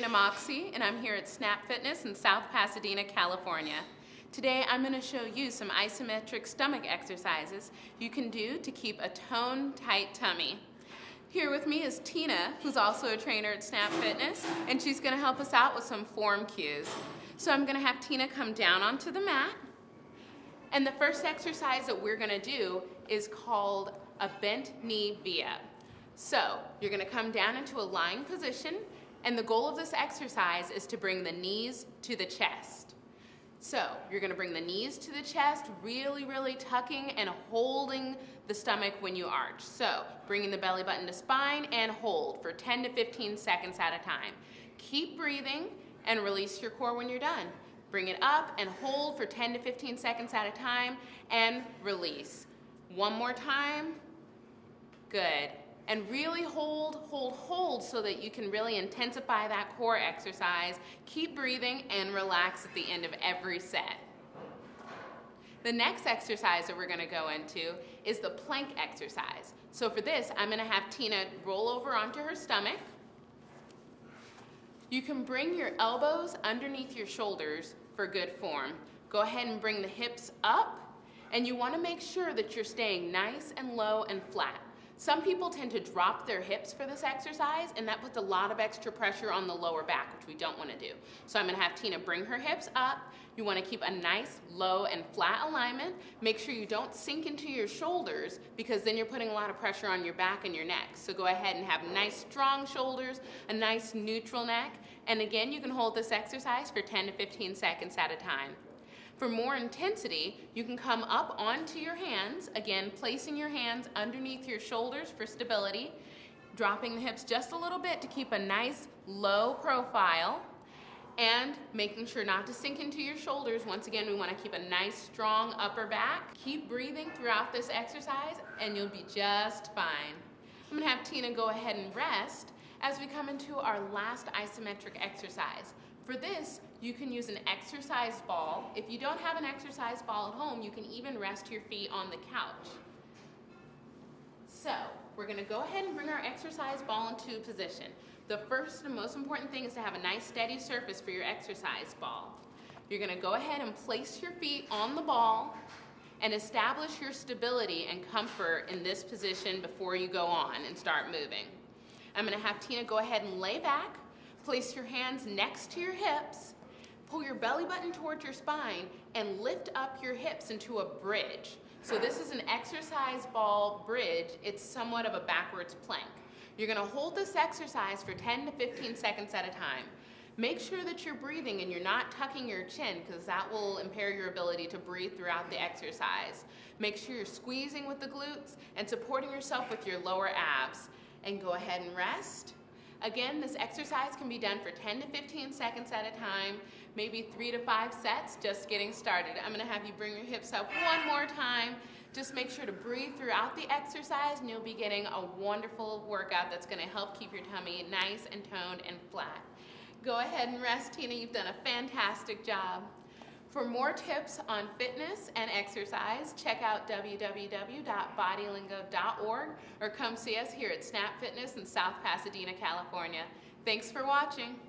Sabrina Moxie, and I'm here at Snap Fitness in South Pasadena, California. Today I'm going to show you some isometric stomach exercises you can do to keep a toned, tight tummy. Here with me is Tina, who's also a trainer at Snap Fitness, and she's going to help us out with some form cues. So I'm going to have Tina come down onto the mat, and the first exercise that we're going to do is called a bent knee V-up. So you're going to come down into a lying position, and the goal of this exercise is to bring the knees to the chest. So you're going to bring the knees to the chest, really tucking and holding the stomach when you arch. So bringing the belly button to spine and hold for 10 to 15 seconds at a time. Keep breathing and release your core when you're done. Bring it up and hold for 10 to 15 seconds at a time and release. One more time. Good. And really hold so that you can really intensify that core exercise. Keep breathing and relax at the end of every set. The next exercise that we're going to go into is the plank exercise. So for this, I'm going to have Tina roll over onto her stomach. You can bring your elbows underneath your shoulders for good form. Go ahead and bring the hips up, and you want to make sure that you're staying nice and low and flat. Some people tend to drop their hips for this exercise, and that puts a lot of extra pressure on the lower back, which we don't want to do. So I'm going to have Tina bring her hips up. You want to keep a nice, low, and flat alignment. Make sure you don't sink into your shoulders, because then you're putting a lot of pressure on your back and your neck. So go ahead and have nice, strong shoulders, a nice, neutral neck. And again, you can hold this exercise for 10 to 15 seconds at a time. For more intensity, you can come up onto your hands, again, placing your hands underneath your shoulders for stability, dropping the hips just a little bit to keep a nice low profile, and making sure not to sink into your shoulders. Once again, we want to keep a nice, strong upper back. Keep breathing throughout this exercise, and you'll be just fine. I'm going to have Tina go ahead and rest as we come into our last isometric exercise. For this, you can use an exercise ball. If you don't have an exercise ball at home, you can even rest your feet on the couch. So we're going to go ahead and bring our exercise ball into position. The first and most important thing is to have a nice steady surface for your exercise ball. You're going to go ahead and place your feet on the ball and establish your stability and comfort in this position before you go on and start moving. I'm going to have Tina go ahead and lay back. Place your hands next to your hips, pull your belly button towards your spine, and lift up your hips into a bridge. So this is an exercise ball bridge. It's somewhat of a backwards plank. You're going to hold this exercise for 10 to 15 seconds at a time. Make sure that you're breathing and you're not tucking your chin, because that will impair your ability to breathe throughout the exercise. Make sure you're squeezing with the glutes and supporting yourself with your lower abs. And go ahead and rest. Again, this exercise can be done for 10 to 15 seconds at a time, maybe 3 to 5 sets, just getting started. I'm going to have you bring your hips up one more time. Just make sure to breathe throughout the exercise, and you'll be getting a wonderful workout that's going to help keep your tummy nice and toned and flat. Go ahead and rest, Tina. You've done a fantastic job. For more tips on fitness and exercise, check out www.bodylingo.org or come see us here at Snap Fitness in South Pasadena, California. Thanks for watching.